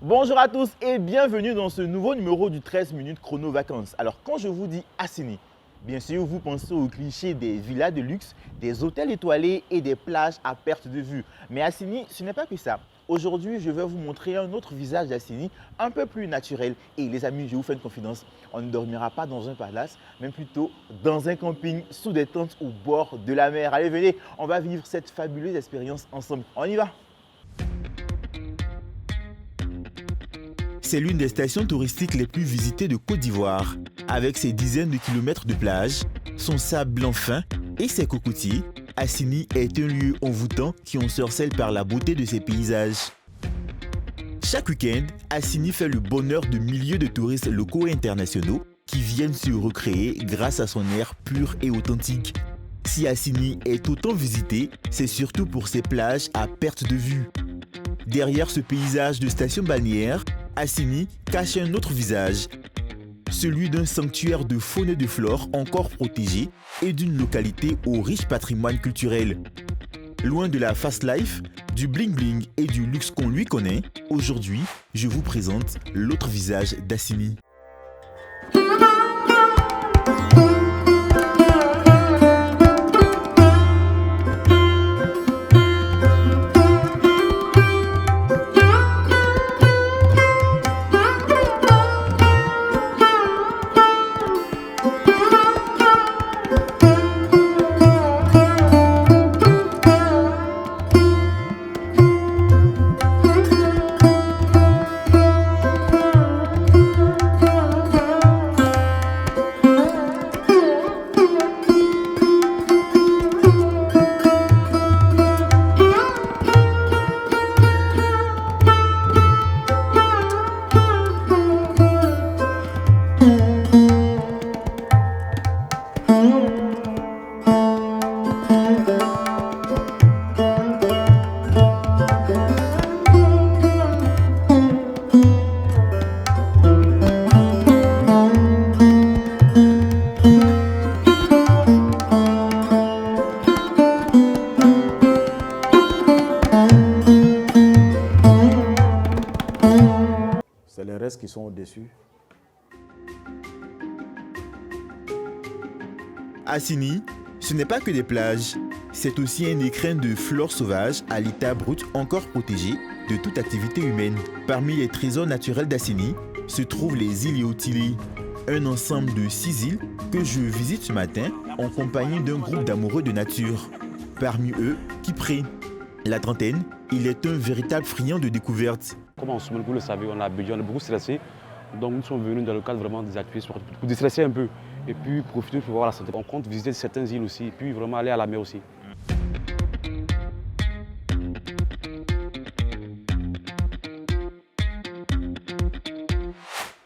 Bonjour à tous et bienvenue dans ce nouveau numéro du 13 minutes chrono vacances. Alors quand je vous dis Assini, bien sûr vous pensez au cliché des villas de luxe, des hôtels étoilés et des plages à perte de vue. Mais Assini, ce n'est pas que ça. Aujourd'hui, je vais vous montrer un autre visage d'Assini, un peu plus naturel. Et les amis, je vous fais une confidence, on ne dormira pas dans un palace, mais plutôt dans un camping, sous des tentes au bord de la mer. Allez, venez, on va vivre cette fabuleuse expérience ensemble. On y va! C'est l'une des stations touristiques les plus visitées de Côte d'Ivoire. Avec ses dizaines de kilomètres de plage, son sable blanc fin et ses cocotiers, Assini est un lieu envoûtant qui ensorcelle par la beauté de ses paysages. Chaque week-end, Assini fait le bonheur de milliers de touristes locaux et internationaux qui viennent se recréer grâce à son air pur et authentique. Si Assini est autant visité, c'est surtout pour ses plages à perte de vue. Derrière ce paysage de station balnéaire, Assini cache un autre visage, celui d'un sanctuaire de faune et de flore encore protégé et d'une localité au riche patrimoine culturel. Loin de la fast life, du bling bling et du luxe qu'on lui connaît, aujourd'hui, je vous présente l'autre visage d'Assini. C'est les restes qui sont au-dessus. Assini, ce n'est pas que des plages, c'est aussi un écrin de flore sauvage à l'état brut encore protégé de toute activité humaine. Parmi les trésors naturels d'Assini se trouvent les îles Yaotilé, un ensemble de 6 îles que je visite ce matin en compagnie d'un groupe d'amoureux de nature. Parmi eux, Kipré. La trentaine, il est un véritable friand de découvertes. Comme vous le savez, on a besoin, on est beaucoup stressé. Donc nous sommes venus dans le cadre vraiment des activités sportives pour déstresser un peu et puis profiter pour voir la santé. On compte visiter certaines îles aussi et puis vraiment aller à la mer aussi.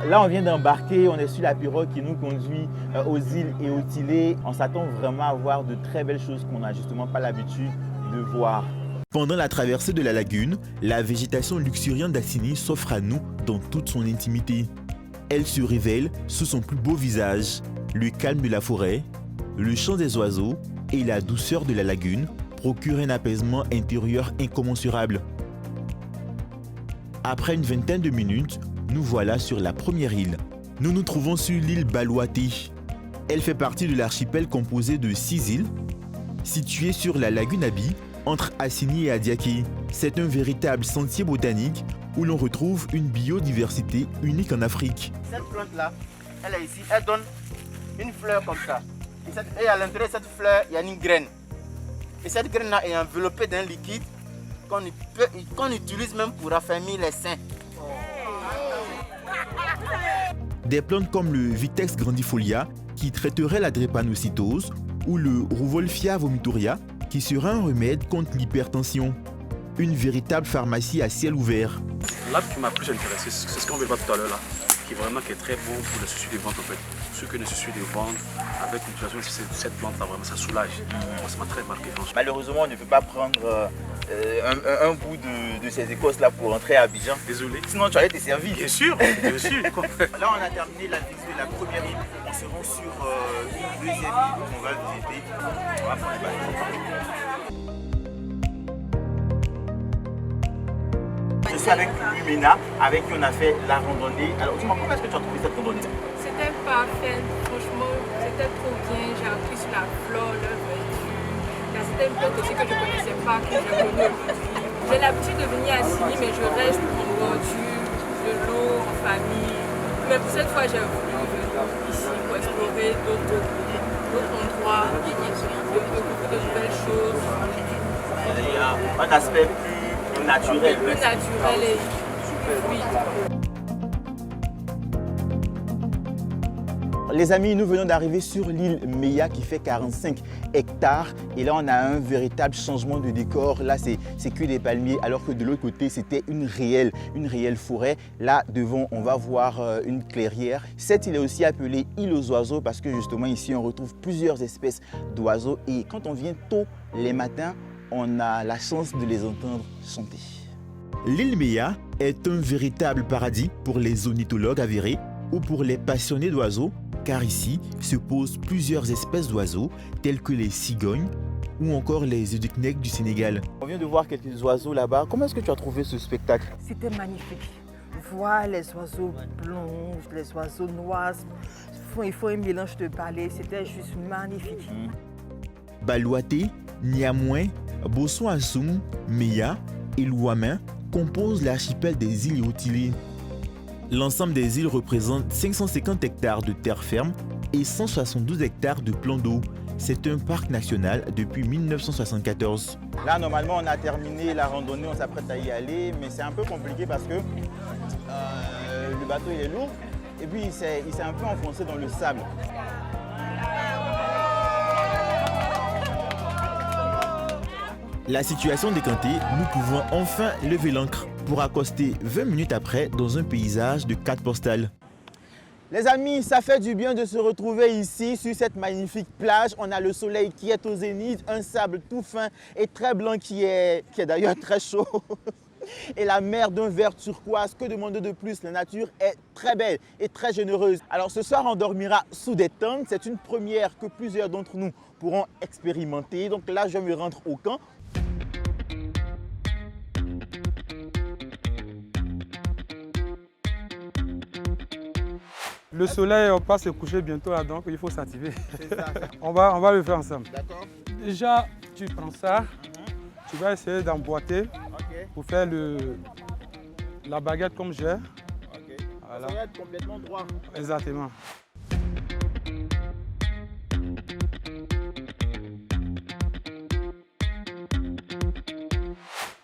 Là, on vient d'embarquer, on est sur la pirogue qui nous conduit aux îles Yaotilé. On s'attend vraiment à voir de très belles choses qu'on n'a justement pas l'habitude de voir. Pendant la traversée de la lagune, la végétation luxuriante d'Assini s'offre à nous dans toute son intimité. Elle se révèle sous son plus beau visage, le calme de la forêt, le chant des oiseaux et la douceur de la lagune procurent un apaisement intérieur incommensurable. Après une vingtaine de minutes, nous voilà sur la première île. Nous nous trouvons sur l'île Balouaté. Elle fait partie de l'archipel composé de 6 îles, située sur la lagune Abi, entre Assini et Adiaké. C'est un véritable sentier botanique où l'on retrouve une biodiversité unique en Afrique. Cette plante-là, elle est ici, elle donne une fleur comme ça. Et à l'intérieur de cette fleur, il y a une graine. Et cette graine-là est enveloppée d'un liquide qu'on utilise même pour raffermir les seins. Des plantes comme le Vitex grandifolia qui traiterait la drépanocytose ou le Ruvolfia vomitoria qui sera un remède contre l'hypertension. Une véritable pharmacie à ciel ouvert. L'arbre qui m'a plus intéressé, c'est ce qu'on verra tout à l'heure là, qui est très bon pour le souci des ventres en fait. Ceux qui ont le souci des ventres, avec l'utilisation de cette plante là, vraiment ça soulage. Moi, ça m'a très marqué franchement. Malheureusement, on ne peut pas prendre un bout de ces écosses là pour rentrer à Abidjan. Désolé. Sinon, tu allais te servir. Bien sûr, bien sûr. Là, on a terminé la visite de la première île. On se rend sur une deuxième île qu'on va visiter. On va prendre le bateau. Je suis avec Lumina, avec qui on a fait la randonnée. Alors dis-moi, comment est-ce que tu as trouvé cette randonnée? C'était parfait, franchement, c'était trop bien. J'ai appris sur la flore, leur verdure. Il y a certaines plantes aussi que je ne connaissais pas, que j'ai connues aujourd'hui. J'ai l'habitude de venir à Sini, mais je reste en voiture, de l'eau, en famille. Mais pour cette fois, j'ai voulu venir ici pour explorer d'autres endroits, de découvrir de nouvelles choses. Il y a un aspect plus naturel. Plus naturel et fluide. Les amis, nous venons d'arriver sur l'île Meya qui fait 45 hectares. Et là, on a un véritable changement de décor. Là, c'est que des palmiers, alors que de l'autre côté, c'était une réelle forêt. Là, devant, on va voir une clairière. Cette île est aussi appelée île aux oiseaux parce que justement, ici, on retrouve plusieurs espèces d'oiseaux. Et quand on vient tôt les matins, on a la chance de les entendre chanter. L'île Meya est un véritable paradis pour les ornithologues avérés ou pour les passionnés d'oiseaux, car ici se posent plusieurs espèces d'oiseaux tels que les cigognes ou encore les édicnèques du Sénégal. On vient de voir quelques oiseaux là-bas. Comment est-ce que tu as trouvé ce spectacle? C'était magnifique. Voir les oiseaux blonds, les oiseaux noirs, il faut un mélange de balais, c'était juste magnifique. Balouaté, Niamouin, Bosson Assoum, Meya et Louamin composent l'archipel des îles Yaotilé. L'ensemble des îles représente 550 hectares de terre ferme et 172 hectares de plans d'eau. C'est un parc national depuis 1974. Là, normalement, on a terminé la randonnée, on s'apprête à y aller, mais c'est un peu compliqué parce que le bateau il est lourd et puis il s'est un peu enfoncé dans le sable. La situation décantée, nous pouvons enfin lever l'ancre pour accoster 20 minutes après dans un paysage de cartes postales. Les amis, ça fait du bien de se retrouver ici sur cette magnifique plage. On a le soleil qui est au zénith, un sable tout fin et très blanc qui est d'ailleurs très chaud. Et la mer d'un vert turquoise, que demander de plus? La nature est très belle et très généreuse. Alors ce soir, on dormira sous des tentes. C'est une première que plusieurs d'entre nous pourront expérimenter. Donc là, je vais me rendre au camp. Le soleil va se coucher bientôt là, donc il faut s'activer. C'est ça. On va le faire ensemble. D'accord. Déjà, tu prends ça, tu vas essayer d'emboîter pour faire la baguette comme j'ai. Voilà. Ça va être complètement droit. Exactement.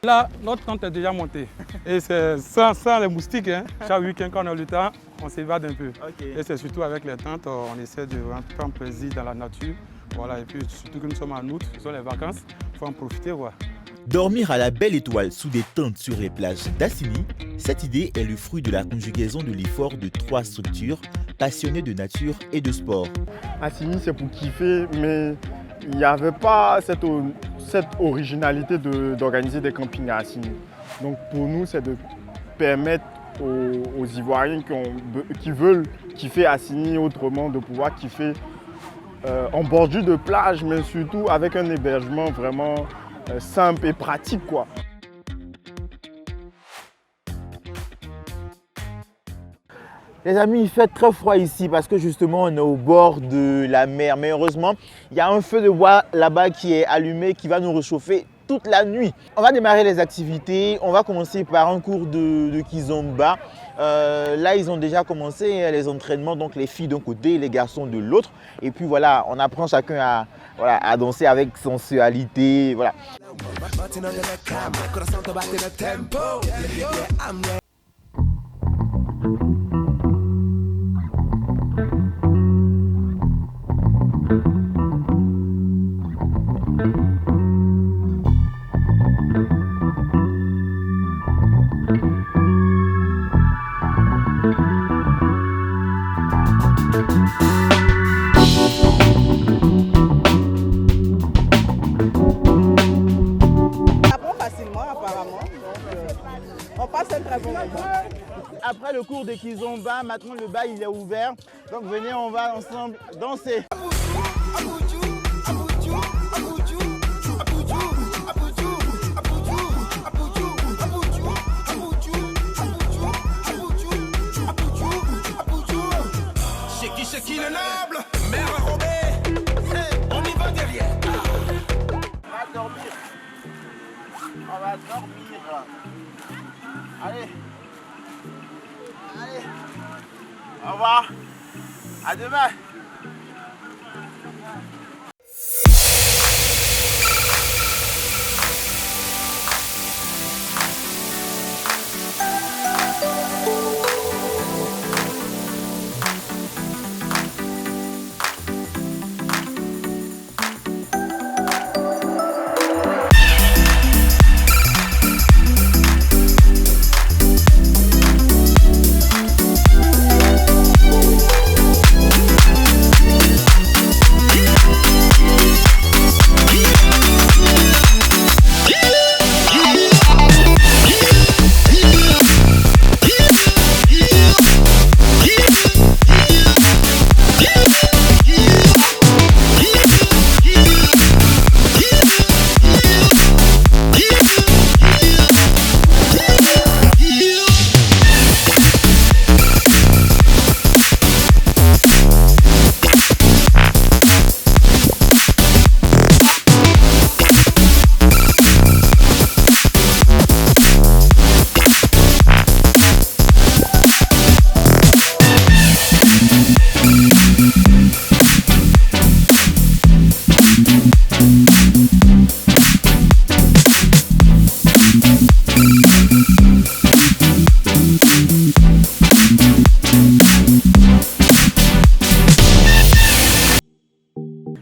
Là, notre tente est déjà montée. Et c'est sans les moustiques. Hein. Chaque week-end, quand on a le temps, on s'évade un peu. Et c'est surtout avec les tentes, on essaie de prendre plaisir dans la nature. Voilà. Et puis surtout que nous sommes en août, ce sont les vacances, il faut en profiter. Voilà. Dormir à la belle étoile sous des tentes sur les plages d'Assini, cette idée est le fruit de la conjugaison de l'effort de 3 structures passionnées de nature et de sport. Assini, c'est pour kiffer, mais il n'y avait pas cette originalité d'organiser des campings à Assini. Donc pour nous, c'est de permettre aux Ivoiriens qui veulent kiffer Assini autrement, de pouvoir kiffer en bordure de plage, mais surtout avec un hébergement vraiment simple et pratique, quoi. Les amis, il fait très froid ici parce que justement on est au bord de la mer. Mais heureusement, il y a un feu de bois là-bas qui est allumé qui va nous réchauffer toute la nuit. On va démarrer les activités. On va commencer par un cours de kizomba. Là, ils ont déjà commencé les entraînements, donc les filles d'un côté et les garçons de l'autre. Et puis voilà, on apprend chacun à danser avec sensualité. Voilà. Après le cours de kizomba, maintenant le bal il est ouvert. Donc venez, on va ensemble danser. intenable. Mère enrobée, on y va derrière. On va dormir. On va dormir. Allez. Allez. Au revoir. À demain.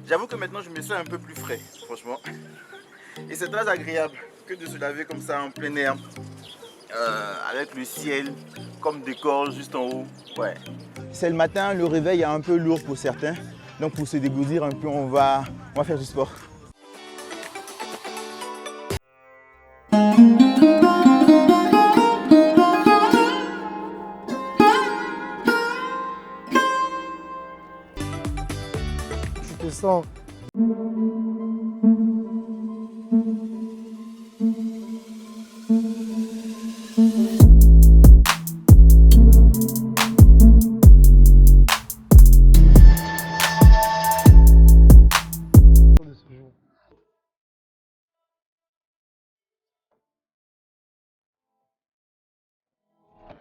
J'avoue que maintenant je me sens un peu plus frais, franchement. Et c'est très agréable que de se laver comme ça en plein air, avec le ciel comme décor juste en haut. Ouais. C'est le matin, le réveil est un peu lourd pour certains. Donc pour se dégourdir un peu, on va faire du sport. Je te sens.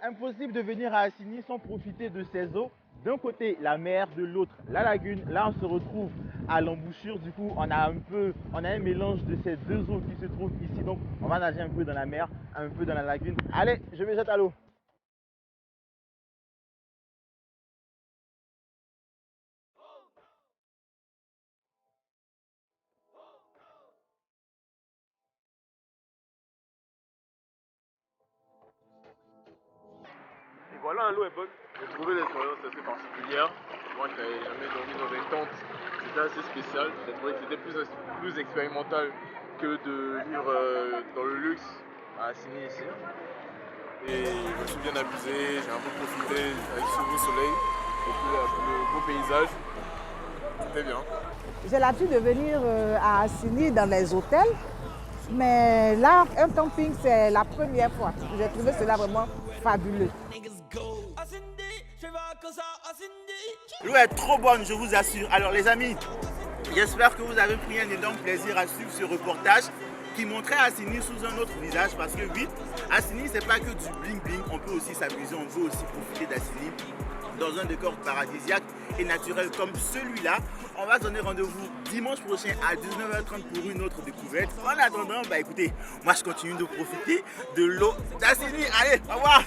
Impossible de venir à Assigny sans profiter de ces eaux. D'un côté la mer, de l'autre la lagune. Là on se retrouve à l'embouchure. Du coup on a un mélange de ces deux eaux qui se trouvent ici. Donc on va nager un peu dans la mer, un peu dans la lagune. Allez, je me jette à l'eau. Et voilà, l'eau est bonne. J'ai trouvé l'expérience assez particulière. Moi, je n'avais jamais dormi dans des tentes. C'était assez spécial. J'ai trouvé que c'était plus expérimental que de vivre dans le luxe à Assigny ici. Et je me suis bien amusé, j'ai un peu profité avec ce beau soleil et puis le beau paysage. C'était bien. J'ai l'habitude de venir à Assigny dans les hôtels. Mais là, un camping, c'est la première fois. J'ai trouvé cela vraiment fabuleux. L'eau est trop bonne, je vous assure. Alors les amis, j'espère que vous avez pris un énorme plaisir à suivre ce reportage qui montrait Assigny sous un autre visage. Parce que oui, Assigny, c'est pas que du bling bling. On peut aussi s'amuser, on peut aussi profiter d'Assigny dans un décor paradisiaque et naturel comme celui-là. On va se donner rendez-vous dimanche prochain à 19h30 pour une autre découverte. En attendant, bah écoutez, moi je continue de profiter de l'eau d'Assigny. Allez, au revoir.